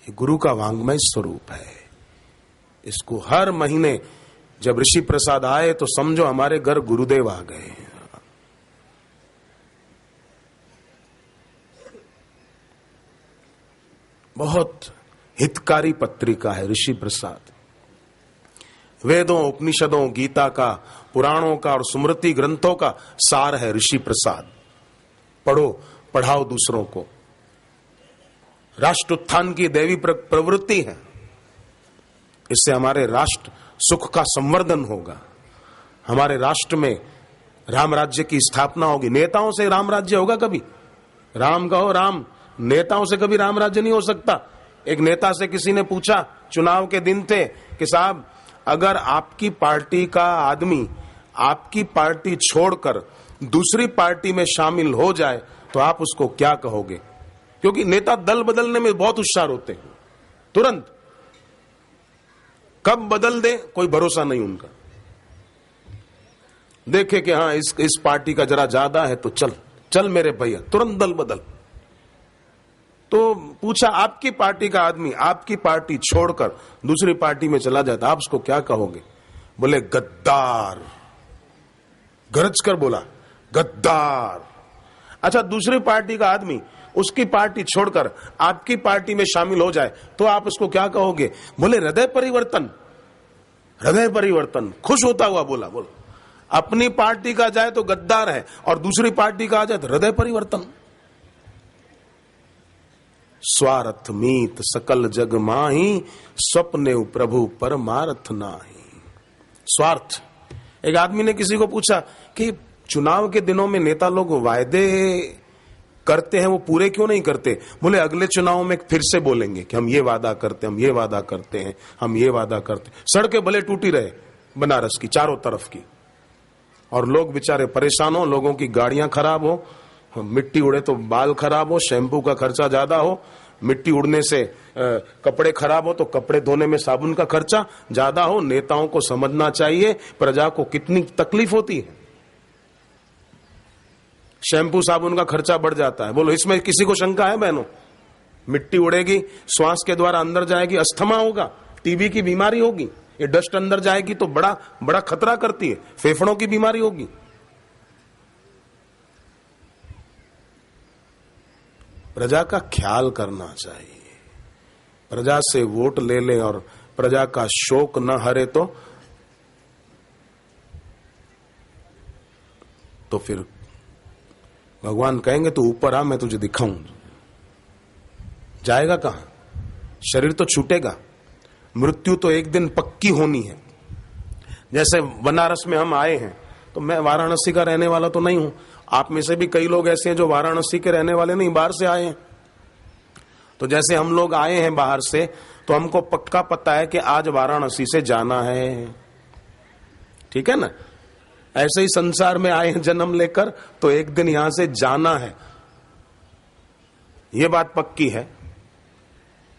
ये गुरु का वांग्मय स्वरूप है। इसको हर महीने जब ऋषि प्रसाद आए तो समझो हमारे घर गुरुदेव आ गए। बहुत हितकारी पत्रिका है ऋषि प्रसाद। वेदों, उपनिषदों, गीता का, पुराणों का और स्मृति ग्रंथों का सार है ऋषि प्रसाद। पढ़ो, पढ़ाओ दूसरों को। राष्ट्र उत्थान की दैवी प्रवृत्ति है। इससे हमारे राष्ट्र सुख का संवर्धन होगा। हमारे राष्ट्र में राम राज्य की स्थापना होगी। नेताओं से राम राज्य होगा कभी? राम कहो राम, नेताओं से कभी राम राज्य नहीं हो सकता। एक नेता से किसी ने पूछा, चुनाव के दिन थे, कि साहब अगर आपकी पार्टी का आदमी आपकी पार्टी छोड़कर दूसरी पार्टी में शामिल हो जाए तो आप उसको क्या कहोगे? क्योंकि नेता दल बदलने में बहुत होशियार होते हैं, तुरंत कब बदल दे कोई भरोसा नहीं उनका। देखे कि हाँ इस पार्टी का जरा ज्यादा है तो चल चल मेरे भैया, तुरंत दल बदल। तो पूछा, आपकी पार्टी का आदमी आपकी पार्टी छोड़कर दूसरी पार्टी में चला जाता, आप उसको क्या कहोगे? बोले गद्दार। गरज कर बोला गद्दार। अच्छा, दूसरी पार्टी का आदमी उसकी पार्टी छोड़कर आपकी पार्टी में शामिल हो जाए तो आप उसको क्या कहोगे? बोले हृदय परिवर्तन। हृदय परिवर्तन। खुश होता हुआ बोला, बोलो अपनी पार्टी का जाए तो गद्दार है और दूसरी पार्टी का आ जाए तो हृदय परिवर्तन। स्वार्थ मीत सकल जग माही, स्वप्ने प्रभु परमार्थ नाही। स्वार्थ। एक आदमी ने किसी को पूछा कि चुनाव के दिनों में नेता लोग वायदे करते हैं, वो पूरे क्यों नहीं करते? बोले अगले चुनाव में फिर से बोलेंगे कि हम ये वादा करते हैं, हम ये वादा करते हैं, हम ये वादा करते हैं। सड़कें भले टूटी रहे बनारस की चारों तरफ की, और लोग बेचारे परेशान हो, लोगों की गाड़ियां खराब हो, मिट्टी उड़े तो बाल खराब हो, शैम्पू का खर्चा ज्यादा हो, मिट्टी उड़ने से कपड़े खराब हो तो कपड़े धोने में साबुन का खर्चा ज्यादा हो। नेताओं को समझना चाहिए प्रजा को कितनी तकलीफ होती है। शैम्पू साबुन का खर्चा बढ़ जाता है। बोलो इसमें किसी को शंका है बहनों? मिट्टी उड़ेगी, श्वास के द्वारा अंदर जाएगी, अस्थमा होगा, टीबी की बीमारी होगी। ये डस्ट अंदर जाएगी तो बड़ा बड़ा खतरा करती है, फेफड़ों की बीमारी होगी। प्रजा का ख्याल करना चाहिए। प्रजा से वोट ले ले और प्रजा का शोक न हरे तो फिर भगवान कहेंगे तू ऊपर आ, मैं तुझे दिखाऊं। जाएगा कहां? शरीर तो छूटेगा। मृत्यु तो एक दिन पक्की होनी है। जैसे बनारस में हम आए हैं, तो मैं वाराणसी का रहने वाला तो नहीं हूं। आप में से भी कई लोग ऐसे हैं जो वाराणसी के रहने वाले नहीं, बाहर से आए हैं। तो जैसे हम लोग आए हैं बाहर से, तो हमको पक्का पता है कि आज वाराणसी से जाना है, ठीक है ना? ऐसे ही संसार में आए हैं जन्म लेकर, तो एक दिन यहां से जाना है, ये बात पक्की है।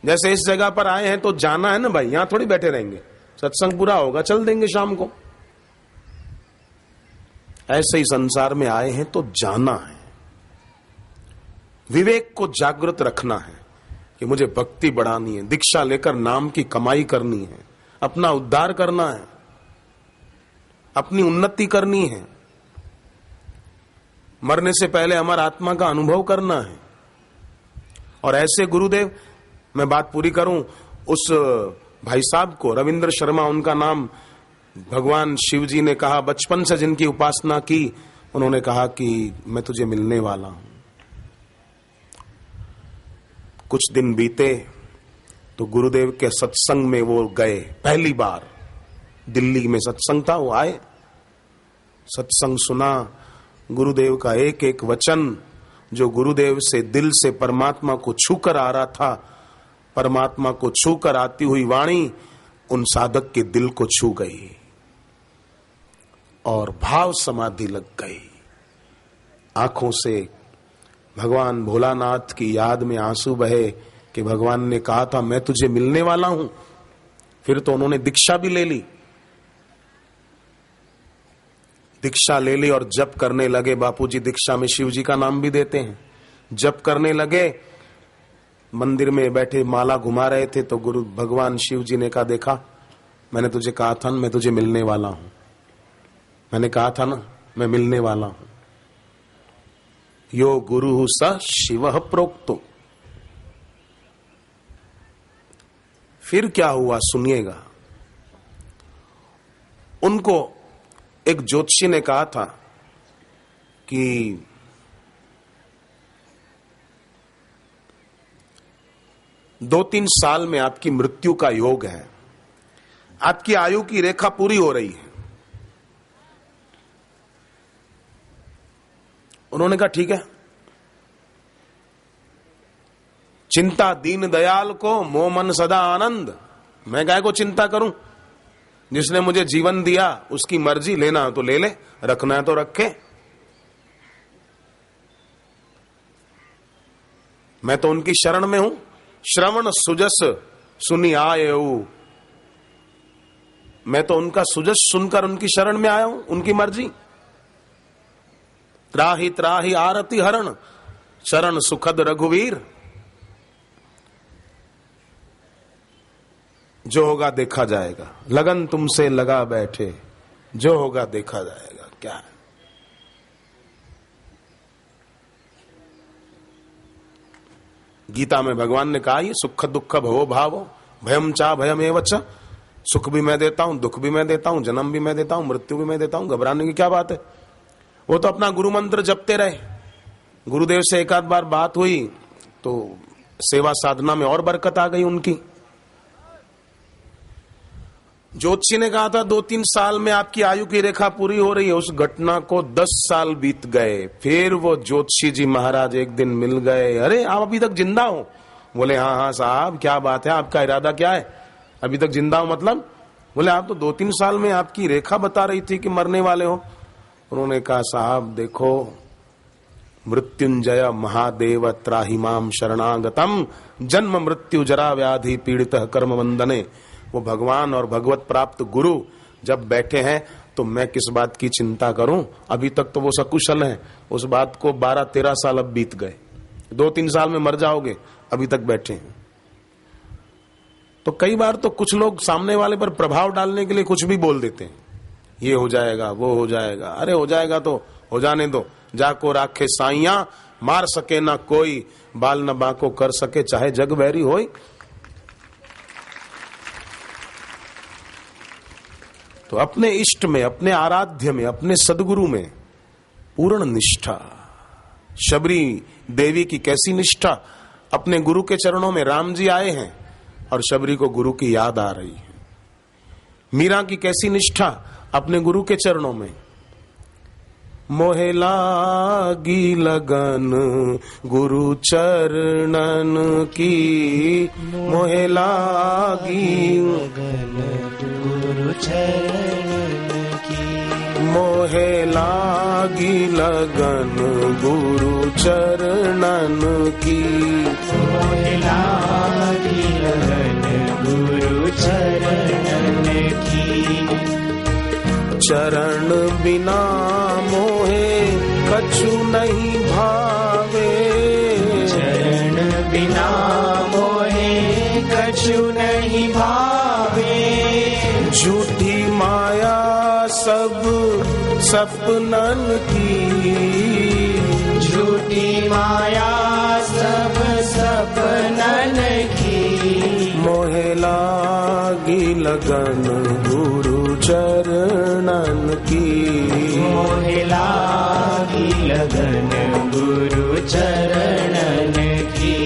जैसे इस जगह पर आए हैं तो जाना है ना भाई, यहां थोड़ी बैठे रहेंगे। सत्संग पूरा होगा चल देंगे शाम को। ऐसे ही संसार में आए हैं तो जाना है। विवेक को जागृत रखना है कि मुझे भक्ति बढ़ानी है, दीक्षा लेकर नाम की कमाई करनी है, अपना उद्धार करना है, अपनी उन्नति करनी है, मरने से पहले हमारा आत्मा का अनुभव करना है। और ऐसे गुरुदेव, मैं बात पूरी करूं, उस भाई साहब को, रविंद्र शर्मा उनका नाम, भगवान शिव जी ने कहा, बचपन से जिनकी उपासना की, उन्होंने कहा कि मैं तुझे मिलने वाला हूं। कुछ दिन बीते तो गुरुदेव के सत्संग में वो गए। पहली बार दिल्ली में सत्संग था, वो आए, सत्संग सुना। गुरुदेव का एक एक वचन जो गुरुदेव से दिल से परमात्मा को छूकर आ रहा था, परमात्मा को छूकर आती हुई वाणी उन साधक के दिल को छू गई और भाव समाधि लग गई। आंखों से भगवान भोलानाथ की याद में आंसू बहे कि भगवान ने कहा था मैं तुझे मिलने वाला हूं। फिर तो उन्होंने दीक्षा भी ले ली, दीक्षा ले ली और जप करने लगे। बापूजी दीक्षा में शिव जी का नाम भी देते हैं। जप करने लगे मंदिर में बैठे माला घुमा रहे थे तो गुरु भगवान शिव जी ने कहा, देखा मैंने तुझे कहा था ना मैं तुझे मिलने वाला हूं, मैंने कहा था ना मैं मिलने वाला हूं। यो गुरु स शिव प्रोक्तो। फिर क्या हुआ सुनिएगा। उनको एक ज्योतिषी ने कहा था कि 2-3 साल में आपकी मृत्यु का योग है, आपकी आयु की रेखा पूरी हो रही है। उन्होंने कहा ठीक है। चिंता दीन दयाल को, मोह मन सदा आनंद। मैं काहे को चिंता करूं, जिसने मुझे जीवन दिया उसकी मर्जी, लेना है तो ले ले, रखना है तो रखे। मैं तो उनकी शरण में हूं। श्रवण सुजस सुनी आयऊ। मैं तो उनका सुजस सुनकर उनकी शरण में आया हूं, उनकी मर्जी। त्राहि त्राहि आरती हरण, शरण सुखद रघुवीर। जो होगा देखा जाएगा, लगन तुमसे लगा बैठे, जो होगा देखा जाएगा। क्या है गीता में भगवान ने कहा, ये सुख दुख भवो भावो भयम चा भयम एव च। सुख भी मैं देता हूं, दुख भी मैं देता हूं, जन्म भी मैं देता हूं, मृत्यु भी मैं देता हूं। घबराने की क्या बात है। वो तो अपना गुरु मंत्र जपते रहे। गुरुदेव से एक आध बार बात हुई तो सेवा साधना में और बरकत आ गई उनकी। ज्योतिषी ने कहा था 2-3 साल में आपकी आयु की रेखा पूरी हो रही है। उस घटना को 10 साल बीत गए। फिर वो ज्योतिषी जी महाराज एक दिन मिल गए। अरे आप अभी तक जिंदा हो? बोले हाँ हाँ साहब, क्या बात है, आपका इरादा क्या है? अभी तक जिंदा हो मतलब? बोले आप तो 2-3 साल में आपकी रेखा बता रही थी कि मरने वाले हो। उन्होंने कहा साहब देखो, मृत्युंजय महादेव त्राहिमाम शरणागतम जन्म मृत्यु जरा व्याधि पीड़ित कर्म वंदने। वो भगवान और भगवत प्राप्त गुरु जब बैठे हैं तो मैं किस बात की चिंता करूं। अभी तक तो वो सकुशल हैं। उस बात को 12-13 साल अब बीत गए। 2-3 साल में मर जाओगे, अभी तक बैठे हैं। तो कई बार तो कुछ लोग सामने वाले पर प्रभाव डालने के लिए कुछ भी बोल देते हैं। ये हो जाएगा, वो हो जाएगा। अरे हो जाएगा तो हो जाने दो। जाको राखे साइया, मार सके ना कोई, बाल न बाको कर सके चाहे जग बैरी होई। तो अपने इष्ट में, अपने आराध्य में, अपने सदगुरु में पूर्ण निष्ठा। शबरी देवी की कैसी निष्ठा। अपने गुरु के चरणों में राम जी आए हैं और शबरी को गुरु की याद आ रही है। मीरा की कैसी निष्ठा अपने गुरु के चरणों में। मोहे लागी लगन गुरु चरणन की, मोहे लागी लगन गुरु चरणन की, मोहे लागी लगन गुरु चरणन की, मोहे लागी लगन गुरु चरणन की। चरण बिना मोहे कछु नहीं भावे, चरण बिना मोहे कछु नहीं भावे। झूठी माया सब सपनन की, झूठी माया सब सपनन की। मोहे लागी लगन गुरु चरणन की, मोहे लागी लगन गुरु चरणन की।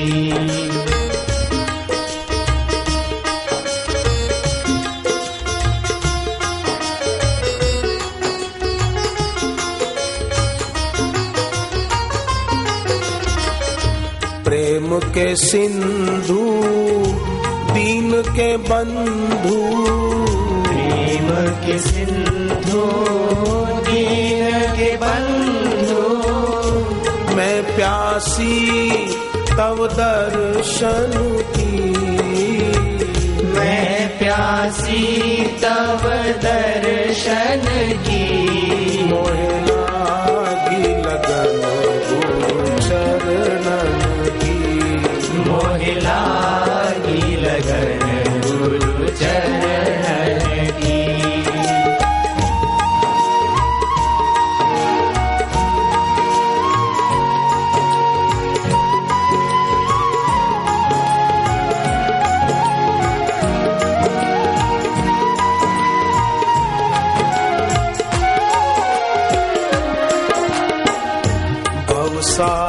प्रेम के सिंधु दीन के बंधु, प्रेम के सिंधु दीन के बंधु। मैं प्यासी तव दर्शन की, मैं प्यासी तव दर्शन की। मोहे लागी लगन गुरु चरणन की, मोहे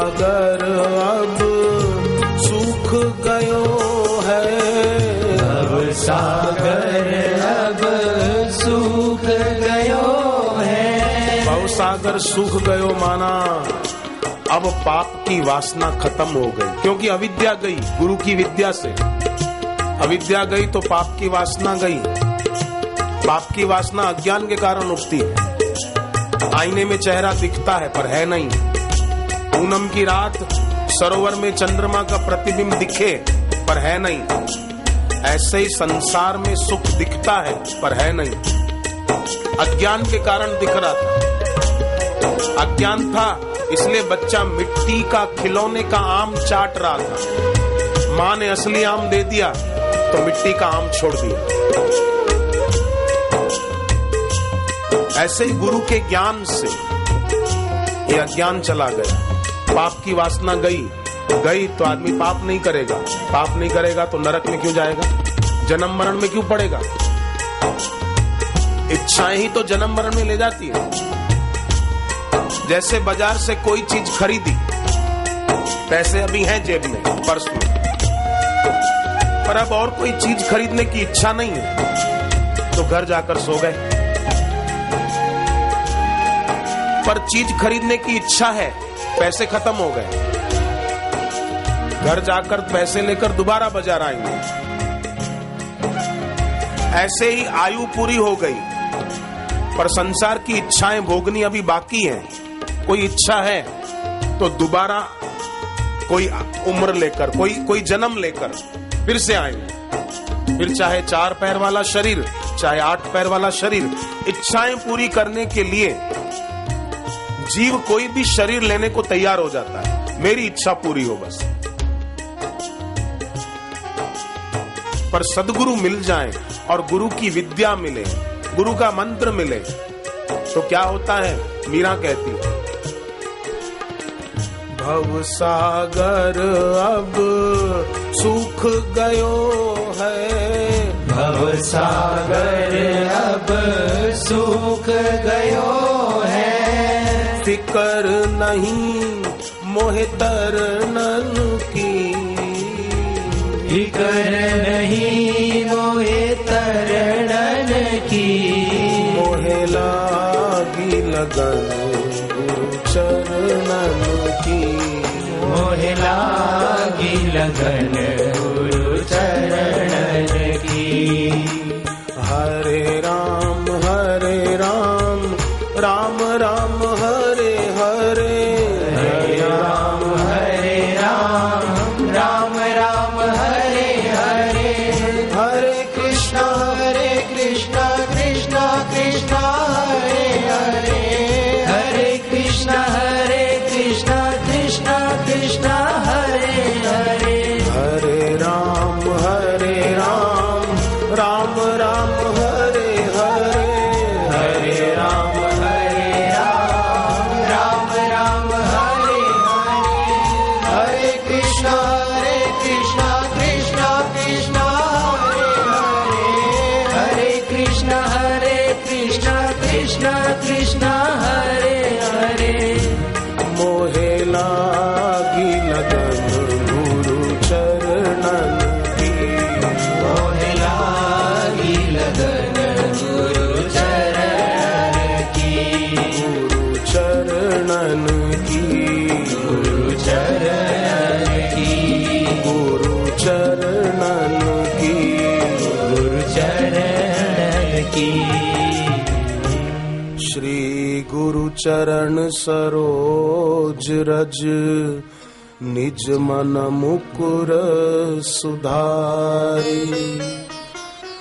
सागर अब सूख गयो है, भव सागर अब सूख गयो है। भव सागर सूख गयो माना अब पाप की वासना खत्म हो गई, क्योंकि अविद्या गई गुरु की विद्या से। अविद्या गई तो पाप की वासना गई। पाप की वासना अज्ञान के कारण उठती है। आईने में चेहरा दिखता है पर है नहीं। पूनम की रात सरोवर में चंद्रमा का प्रतिबिंब दिखे पर है नहीं। ऐसे ही संसार में सुख दिखता है पर है नहीं। अज्ञान के कारण दिख रहा था। अज्ञान था इसलिए बच्चा मिट्टी का खिलौने का आम चाट रहा था। मां ने असली आम दे दिया तो मिट्टी का आम छोड़ दिया। ऐसे ही गुरु के ज्ञान से ये अज्ञान चला गया। पाप की वासना गई तो आदमी पाप नहीं करेगा। पाप नहीं करेगा तो नरक में क्यों जाएगा, जन्म मरण में क्यों पड़ेगा। इच्छाएं ही तो जन्म मरण में ले जाती है। जैसे बाजार से कोई चीज खरीदी, पैसे अभी हैं जेब में, पर्स में, पर अब और कोई चीज खरीदने की इच्छा नहीं है तो घर जाकर सो गए। पर चीज खरीदने की इच्छा है, पैसे खत्म हो गए। घर जाकर पैसे लेकर दोबारा बाजार आएंगे। ऐसे ही आयु पूरी हो गई पर संसार की इच्छाएं भोगनी अभी बाकी हैं। कोई इच्छा है तो दोबारा कोई उम्र लेकर, कोई जन्म लेकर फिर से आएंगे। फिर चाहे 4 पैर वाला शरीर, चाहे 8 पैर वाला शरीर। इच्छाएं पूरी करने के लिए जीव कोई भी शरीर लेने को तैयार हो जाता है, मेरी इच्छा पूरी हो बस। पर सद्गुरु मिल जाए और गुरु की विद्या मिले, गुरु का मंत्र मिले तो क्या होता है। मीरा कहती है, भव सागर अब सूख गयो है, भव सागर अब सूख गयो है। फिकर नहीं मोहे तरनन की, फिकर नहीं मोहे तरनन की। मोहे लागी लगन गुरु चरणन की, मोहे लागी लगन गुरु चरणन की। हरे राम राम राम हरे हरे, हरे राम राम राम हरे हरे। हरे कृष्णा कृष्णा कृष्णा हरे हरे। हरे कृष्णा कृष्णा कृष्णा हरे हरे। हरे राम राम राम हरे हरे। हरे राम राम राम हरे हरे। हरे कृष्णा कृष्णा कृष्णा हरे हरे। हरे कृष्णा कृष्णा कृष्णा हरे हरे। मोहे लागी लगन गुरु चरणन की, मोहे लागी लगन गुरु चरणन की। गुरु चरणन की, गुरु चरणन की। गुरु चरणन की, गुरु चरणन की। श्री गुरु चरण सरोज रज, निज मन मुकुर सुधारी।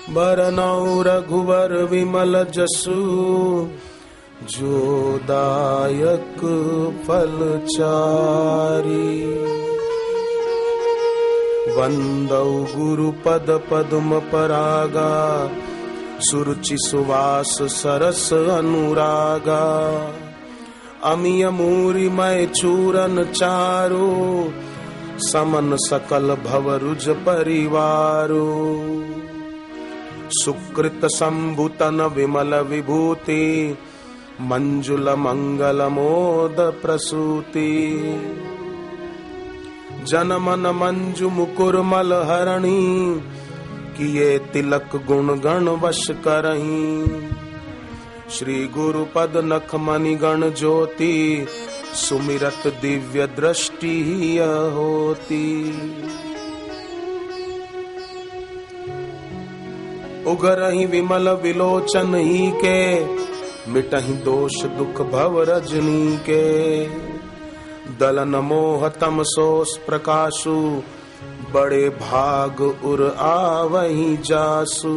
बरनौ रघुवर विमल जसु, जो दायक फल चारी। वंदौ गुरु पद पद्म परागा, सुरुचि सुवास सरस अनुरागा। अमिय मूरि मय चूरन चारो, समन सकल भवरुज परिवारो। सुकृत संभुतन विमल विभूति, मंजुल मंगल मोद प्रसूति। जन मन मंजु मुकुर मल हरणी, किए तिलक गुण गण वश करहीं। श्री गुरु पद नख मणि गण ज्योति, सुमिरत दिव्य दृष्टि होती। उगरहि विमल विलोचन ही के, मिटहि दोष दुख भव रजनी के। दलन मोह तम सोस प्रकाशु, बड़े भाग उर आवहि जासु।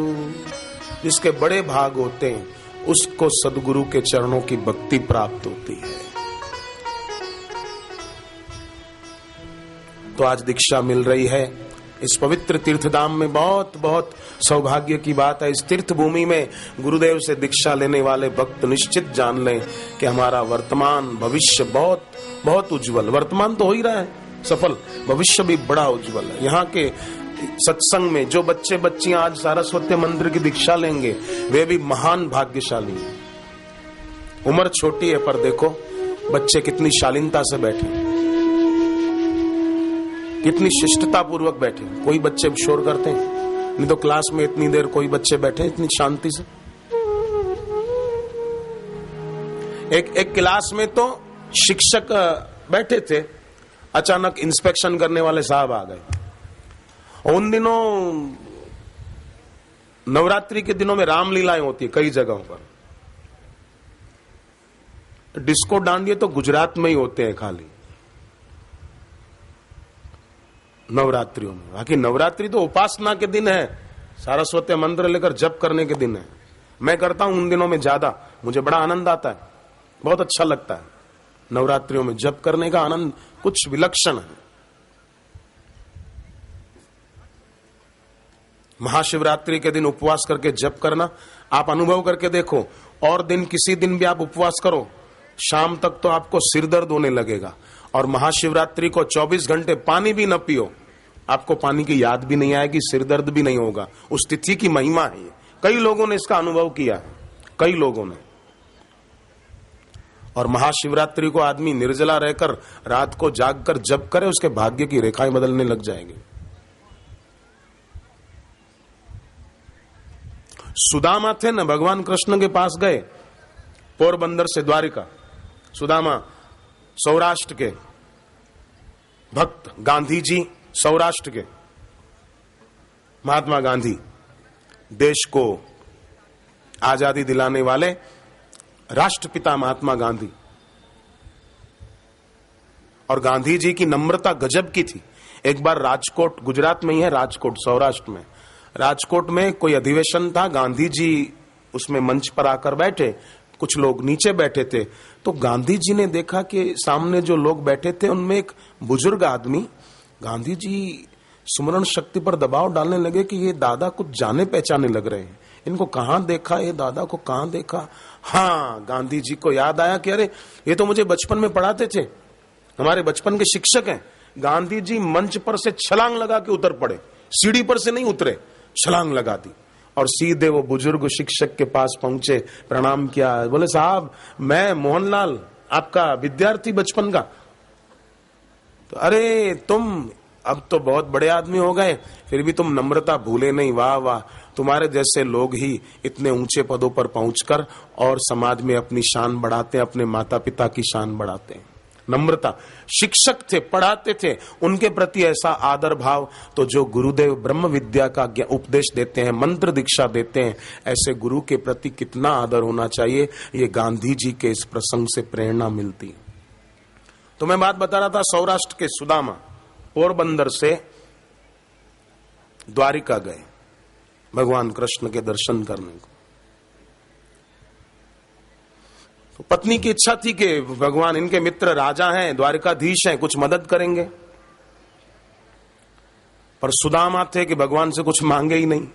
जिसके बड़े भाग होते हैं उसको सदगुरु के चरणों की भक्ति प्राप्त होती है। तो आज दीक्षा मिल रही है इस पवित्र तीर्थधाम में, बहुत बहुत सौभाग्य की बात है। इस तीर्थ भूमि में गुरुदेव से दीक्षा लेने वाले भक्त निश्चित जान लें कि हमारा वर्तमान भविष्य बहुत बहुत उज्जवल। वर्तमान तो हो ही रहा है सफल, भविष्य भी बड़ा उज्जवल है। यहाँ के सत्संग में जो बच्चे बच्चियां आज सारस्वती मंदिर की दीक्षा लेंगे वे भी महान भाग्यशाली हैं। उम्र छोटी है पर देखो बच्चे कितनी शालीनता से बैठे, कितनी शिष्टता पूर्वक बैठे। कोई बच्चे शोर करते हैं, नहीं तो क्लास में इतनी देर कोई बच्चे बैठे इतनी शांति से। एक क्लास में तो शिक्षक बैठे थे, अचानक इंस्पेक्शन करने वाले साहब आ गए। उन दिनों नवरात्रि के दिनों में रामलीलाएं होती है कई जगहों पर। डिस्को डांडिये तो गुजरात में ही होते हैं खाली नवरात्रियों में। बाकी नवरात्रि तो उपासना के दिन है, सारस्वती मंत्र लेकर जप करने के दिन है। मैं करता हूं उन दिनों में ज्यादा, मुझे बड़ा आनंद आता है, बहुत अच्छा लगता है। नवरात्रियों में जप करने का आनंद कुछ विलक्षण है। महाशिवरात्रि के दिन उपवास करके जप करना आप अनुभव करके देखो, और दिन किसी दिन भी आप उपवास करो, शाम तक तो आपको सिर दर्द होने लगेगा। और महाशिवरात्रि को 24 घंटे पानी भी न पियो, आपको पानी की याद भी नहीं आएगी, सिर दर्द भी नहीं होगा। उस तिथि की महिमा है ये। कई लोगों ने इसका अनुभव किया है, कई लोगों ने। और महाशिवरात्रि को आदमी निर्जला रहकर रात को जागकर जप करे, उसके भाग्य की रेखाएं बदलने लग जाएंगी। सुदामा थे न, भगवान कृष्ण के पास गए पोरबंदर से द्वारिका। सुदामा सौराष्ट्र के भक्त, गांधी जी सौराष्ट्र के, महात्मा गांधी देश को आजादी दिलाने वाले राष्ट्रपिता महात्मा गांधी। और गांधी जी की नम्रता गजब की थी। एक बार राजकोट, गुजरात में ही है राजकोट, सौराष्ट्र में, राजकोट में कोई अधिवेशन था, गांधी जी उसमें मंच पर आकर बैठे, कुछ लोग नीचे बैठे थे। तो गांधी जी ने देखा कि सामने जो लोग बैठे थे उनमें एक बुजुर्ग आदमी, गांधी जी सुमरण शक्ति पर दबाव डालने लगे कि ये दादा कुछ जाने पहचाने लग रहे हैं, इनको कहां देखा, ये दादा को कहां देखा। हाँ, गांधी जी को याद आया कि अरे ये तो मुझे बचपन में पढ़ाते थे, हमारे बचपन के शिक्षक हैं। गांधी जी मंच पर से छलांग लगा के उतर पड़े, सीढ़ी पर से नहीं उतरे, छलांग लगा दी और सीधे वो बुजुर्ग शिक्षक के पास पहुंचे, प्रणाम किया, बोले साहब मैं मोहनलाल आपका विद्यार्थी बचपन का। तो अरे तुम अब तो बहुत बड़े आदमी हो गए, फिर भी तुम नम्रता भूले नहीं, वाह वाह, तुम्हारे जैसे लोग ही इतने ऊंचे पदों पर पहुंचकर और समाज में अपनी शान बढ़ाते हैं, अपने माता पिता की शान बढ़ाते हैं। नम्रता, शिक्षक थे, पढ़ाते थे, उनके प्रति ऐसा आदर भाव। तो जो गुरुदेव ब्रह्म विद्या का उपदेश देते हैं, मंत्र दीक्षा देते हैं, ऐसे गुरु के प्रति कितना आदर होना चाहिए, ये गांधी जी के इस प्रसंग से प्रेरणा मिलती है। तो मैं बात बता रहा था, सौराष्ट्र के सुदामा पोरबंदर से द्वारिका गए भगवान कृष्ण के दर्शन करने को। तो पत्नी की इच्छा थी कि भगवान, इनके मित्र राजा हैं, द्वारिकाधीश हैं, कुछ मदद करेंगे। पर सुदामा थे कि भगवान से कुछ मांगे ही नहीं,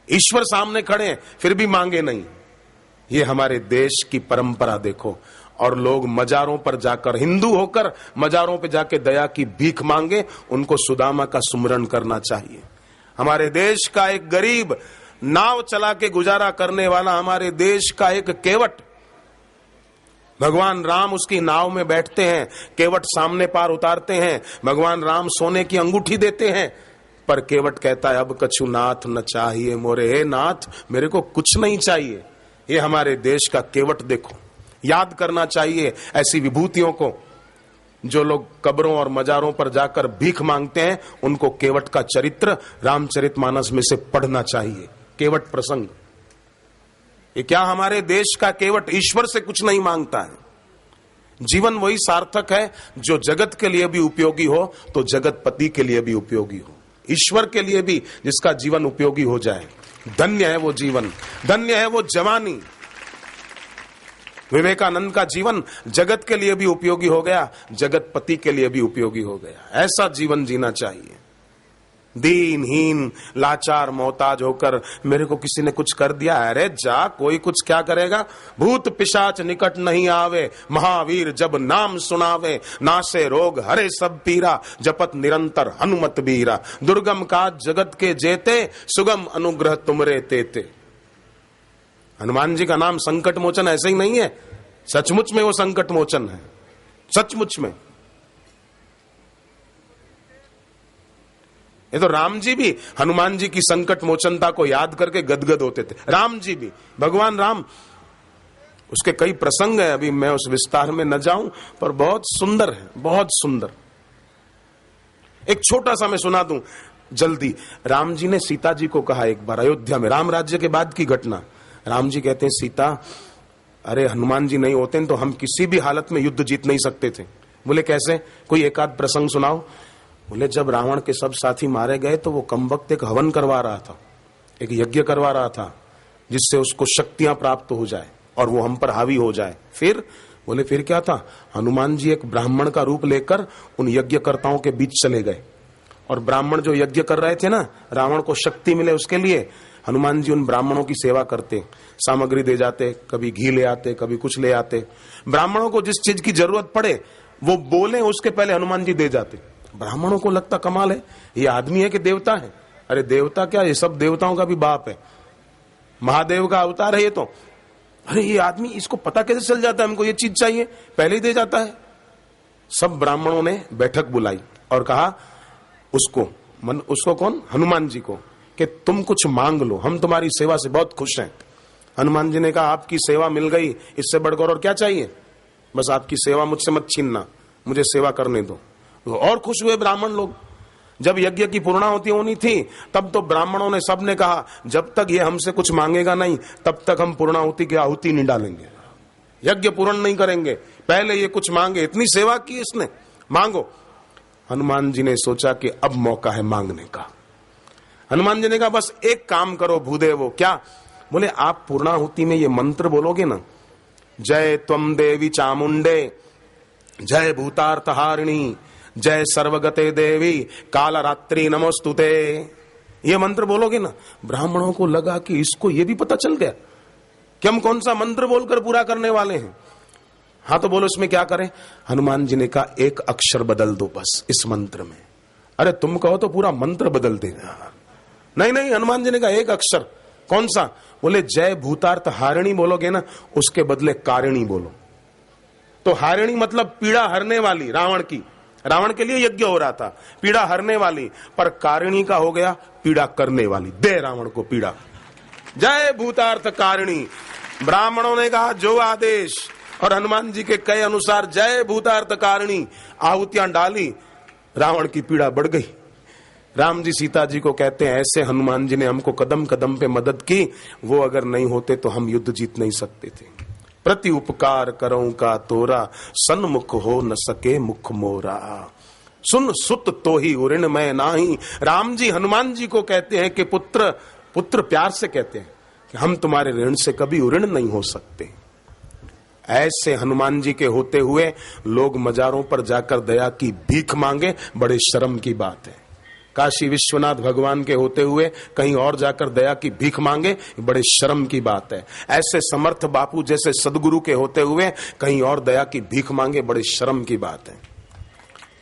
ईश्वर सामने खड़े हैं फिर भी मांगे नहीं। ये हमारे देश की परंपरा देखो। और लोग मजारों पर जाकर, हिंदू होकर मजारों पर जाके दया की भीख मांगे, उनको सुदामा का सुमरण करना चाहिए। हमारे देश का एक गरीब, नाव चला के गुजारा करने वाला, हमारे देश का एक केवट भगवान राम उसकी नाव में बैठते हैं, केवट सामने पार उतारते हैं, भगवान राम सोने की अंगूठी देते हैं, पर केवट कहता है अब कछु नाथ न चाहिए मोरे, हे नाथ मेरे को कुछ नहीं चाहिए। ये हमारे देश का केवट देखो, याद करना चाहिए ऐसी विभूतियों को। जो लोग कब्रों और मजारों पर जाकर भीख मांगते हैं, उनको केवट का चरित्र रामचरितमानस में से पढ़ना चाहिए। केवट प्रसंग, ये क्या हमारे देश का केवट ईश्वर से कुछ नहीं मांगता है। जीवन वही सार्थक है जो जगत के लिए भी उपयोगी हो तो जगतपति के लिए भी उपयोगी हो, ईश्वर के लिए भी जिसका जीवन उपयोगी हो जाए। धन्य है वो जीवन, धन्य है वो जवानी। विवेकानंद का जीवन जगत के लिए भी उपयोगी हो गया, जगतपति के लिए भी उपयोगी हो गया। ऐसा जीवन जीना चाहिए। दीनहीन लाचार मोहताज होकर मेरे को किसी ने कुछ कर दिया, अरे जा, कोई कुछ क्या करेगा। भूत पिशाच निकट नहीं आवे, महावीर जब नाम सुनावे, नासे रोग हरे सब पीरा, जपत निरंतर हनुमत बीरा, दुर्गम काज जगत के जेते, सुगम अनुग्रह तुमरे तेते। हनुमान जी का नाम संकट मोचन ऐसे ही नहीं है, सचमुच में वो संकट मोचन है, सचमुच में। ये तो राम जी भी हनुमान जी की संकट मोचनता को याद करके गदगद होते थे। राम जी भी, भगवान राम, उसके कई प्रसंग हैं, अभी मैं उस विस्तार में न जाऊं, पर बहुत सुंदर है, बहुत सुंदर। एक छोटा सा मैं सुना दूं जल्दी। राम जी ने सीता जी को कहा एक बार अयोध्या में, राम राज्य के बाद की घटना। राम जी कहते हैं सीता, अरे हनुमान जी नहीं होते तो हम किसी भी हालत में युद्ध जीत नहीं सकते थे। बोले कैसे, कोई एक आध प्रसंग सुनाओ। बोले जब रावण के सब साथी मारे गए तो वो कमबख्त एक हवन करवा रहा था, एक यज्ञ करवा रहा था, जिससे उसको शक्तियां प्राप्त हो जाए और वो हम पर हावी हो जाए। फिर बोले फिर क्या था, हनुमान जी एक ब्राह्मण का रूप लेकर उन यज्ञकर्ताओं के बीच चले गए, और ब्राह्मण जो यज्ञ कर रहे थे ना, रावण को शक्ति मिले उसके लिए, हनुमान जी उन ब्राह्मणों की सेवा करते, सामग्री दे जाते, कभी घी ले आते, कभी कुछ ले आते। ब्राह्मणों को जिस चीज की जरूरत पड़े वो बोले उसके पहले हनुमान जी दे जाते। ब्राह्मणों को लगता कमाल है, ये आदमी है कि देवता है। अरे देवता क्या, ये सब देवताओं का भी बाप है, महादेव का अवतार है ये तो। अरे ये आदमी, इसको पता कैसे चल जाता है हमको ये चीज चाहिए, पहले ही दे जाता है। सब ब्राह्मणों ने बैठक बुलाई और कहा उसको कौन, हनुमान जी को, कि तुम कुछ मांग लो, हम तुम्हारी सेवा से बहुत खुश हैं। हनुमान जी ने कहा आपकी सेवा मिल गई, इससे बढ़कर और क्या चाहिए, बस आपकी सेवा मुझसे मत छीनना, मुझे सेवा करने दो। तो और खुश हुए ब्राह्मण लोग। जब यज्ञ की पूर्णाहुति होनी थी तब तो ब्राह्मणों ने सबने कहा जब तक ये हमसे कुछ मांगेगा नहीं तब तक हम पूर्णाहुति की आहुति नहीं डालेंगे, यज्ञ पूर्ण नहीं करेंगे, पहले ये कुछ मांगे। इतनी सेवा की इसने, मांगो। हनुमान जी ने सोचा कि अब मौका है मांगने का। हनुमान जी ने कहा बस एक काम करो भूदेवो। क्या? बोले आप पूर्णाहुति में ये मंत्र बोलोगे ना, जय त्वम देवी चामुंडे, जय भूतार्थहारिणी, जय सर्वगते देवी, काल रात्रि नमोस्तुते, ये मंत्र बोलोगे ना। ब्राह्मणों को लगा कि इसको ये भी पता चल गया कि हम कौन सा मंत्र बोलकर पूरा करने वाले हैं। हाँ तो बोलो इसमें क्या करें। हनुमान जी ने कहा एक अक्षर बदल दो बस इस मंत्र में। अरे तुम कहो तो पूरा मंत्र बदल देगा। नहीं, हनुमान जी ने कहा एक अक्षर। कौन सा? बोले जय भूतार्थ हारिणी बोलोगे ना, उसके बदले कारिणी बोलो। तो हारिणी मतलब पीड़ा हरने वाली, रावण की, रावण के लिए यज्ञ हो रहा था, पीड़ा हरने वाली, पर कारिणी का हो गया पीड़ा करने वाली, दे रावण को पीड़ा। जय भूतार्थ कारिणी। ब्राह्मणों ने कहा जो आदेश, और हनुमान जी के कहे अनुसार जय भूतार्थ कारिणी, आहुतियां डाली, रावण की पीड़ा बढ़ गई। राम जी सीता जी को कहते हैं ऐसे हनुमान जी ने हमको कदम कदम पे मदद की, वो अगर नहीं होते तो हम युद्ध जीत नहीं सकते थे। प्रति उपकार करऊं का तोरा, सन्मुख हो न सके मुख मोरा, सुन सुत तो ही उऋण मैं नाही। राम जी हनुमान जी को कहते हैं कि पुत्र, पुत्र प्यार से कहते हैं कि हम तुम्हारे ऋण से कभी उऋण नहीं हो सकते। ऐसे हनुमान जी के होते हुए लोग मजारों पर जाकर दया की भीख मांगे, बड़े शर्म की बात है। काशी विश्वनाथ भगवान के होते हुए कहीं और जाकर दया की भीख मांगे, बड़े शर्म की बात है। ऐसे समर्थ बापू जैसे सदगुरु के होते हुए कहीं और दया की भीख मांगे, बड़े शर्म की बात है।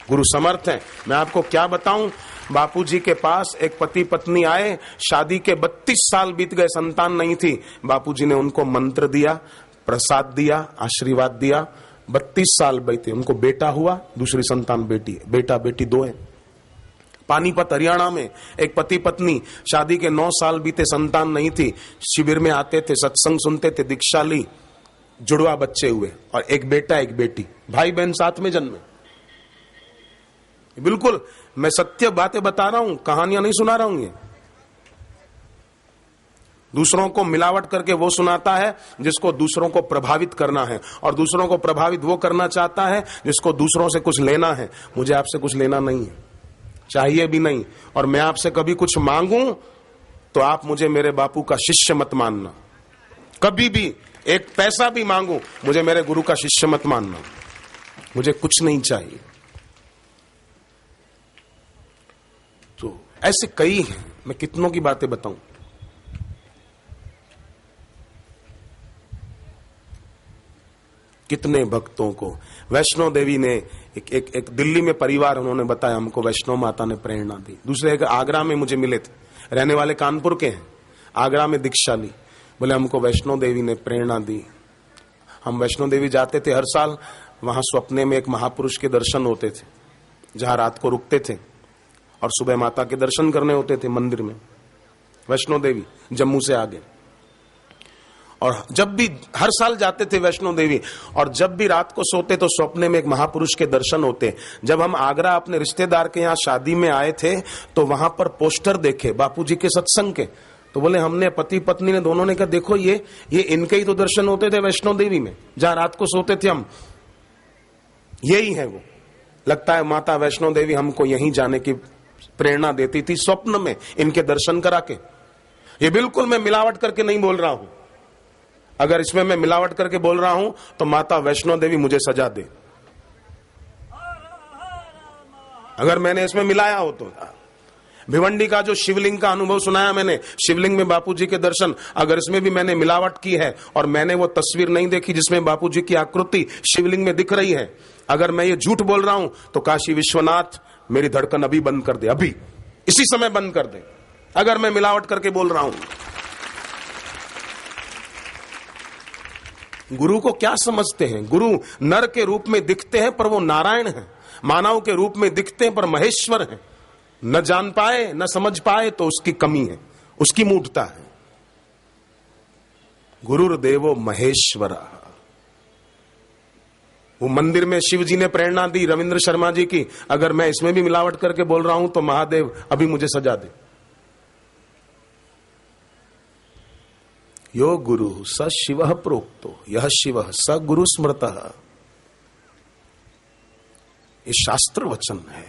गुरु समर्थ है। मैं आपको क्या बताऊं, बापू जी के पास एक पति पत्नी आए, शादी के 32 साल बीत गए, संतान नहीं थी। बापू जी ने उनको मंत्र दिया, प्रसाद दिया, आशीर्वाद दिया, 32 साल बीते, उनको बेटा हुआ, दूसरी संतान बेटी है, बेटा बेटी 2 है। पानीपत हरियाणा में एक पति पत्नी, शादी के 9 साल बीते, संतान नहीं थी, शिविर में आते थे, सत्संग सुनते थे, दीक्षा ली, जुड़वा बच्चे हुए और एक बेटा एक बेटी, भाई बहन साथ में जन्मे। बिल्कुल मैं सत्य बातें बता रहा हूं, कहानियां नहीं सुना रहा हूं। ये दूसरों को मिलावट करके वो सुनाता है जिसको दूसरों को प्रभावित करना है, और दूसरों को प्रभावित वो करना चाहता है जिसको दूसरों से कुछ लेना है। मुझे आपसे कुछ लेना नहीं है, चाहिए भी नहीं, और मैं आपसे कभी कुछ मांगूं तो आप मुझे मेरे बापू का शिष्य मत मानना। कभी भी एक पैसा भी मांगूं, मुझे मेरे गुरु का शिष्य मत मानना। मुझे कुछ नहीं चाहिए। तो ऐसे कई हैं, मैं कितनों की बातें बताऊं। कितने भक्तों को वैष्णो देवी ने एक दिल्ली में परिवार, उन्होंने बताया हमको वैष्णो माता ने प्रेरणा दी। दूसरे एक आगरा में मुझे मिले थे, रहने वाले कानपुर के हैं, आगरा में दीक्षा ली, बोले हमको वैष्णो देवी ने प्रेरणा दी। हम वैष्णो देवी जाते थे हर साल, वहां स्वप्ने में एक महापुरुष के दर्शन होते थे, जहां रात को रुकते थे और सुबह माता के दर्शन करने होते थे मंदिर में। वैष्णो देवी जम्मू से आगे, और जब भी हर साल जाते थे वैष्णो देवी, और जब भी रात को सोते तो स्वप्ने में एक महापुरुष के दर्शन होते। जब हम आगरा अपने रिश्तेदार के यहाँ शादी में आए थे तो वहां पर पोस्टर देखे बापूजी के सत्संग के, तो बोले हमने पति पत्नी ने दोनों ने कहा देखो ये इनके ही तो दर्शन होते थे वैष्णो देवी में, जहां रात को सोते थे हम, यही है वो। लगता है माता वैष्णो देवी हमको यहीं जाने की प्रेरणा देती थी स्वप्न में, इनके दर्शन करा के। ये बिल्कुल मैं मिलावट करके नहीं बोल रहा हूं। अगर इसमें मैं मिलावट करके बोल रहा हूं तो माता वैष्णो देवी मुझे सजा दे, अगर मैंने इसमें मिलाया हो तो। भिवंडी का जो शिवलिंग का अनुभव सुनाया मैंने, शिवलिंग में बापूजी के दर्शन, अगर इसमें भी मैंने मिलावट की है और मैंने वो तस्वीर नहीं देखी जिसमें बापूजी की आकृति शिवलिंग में दिख रही है, अगर मैं ये झूठ बोल रहा हूं तो काशी विश्वनाथ मेरी धड़कन अभी बंद कर दे, अभी इसी समय बंद कर दे, अगर मैं मिलावट करके बोल रहा हूं। गुरु को क्या समझते हैं? गुरु नर के रूप में दिखते हैं पर वो नारायण हैं, मानव के रूप में दिखते हैं पर महेश्वर हैं। न जान पाए न समझ पाए तो उसकी कमी है, उसकी मूढ़ता है। गुरुर्देवो महेश्वर। वो मंदिर में शिव जी ने प्रेरणा दी रविंद्र शर्मा जी की, अगर मैं इसमें भी मिलावट करके बोल रहा हूं तो महादेव अभी मुझे सजा दे। यो गुरु स शिव प्रोक्तो यह शिव स गुरु स्मृतः, ये शास्त्र वचन है।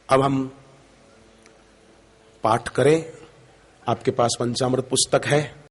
अब हम पाठ करें। आपके पास पंचामृत पुस्तक है?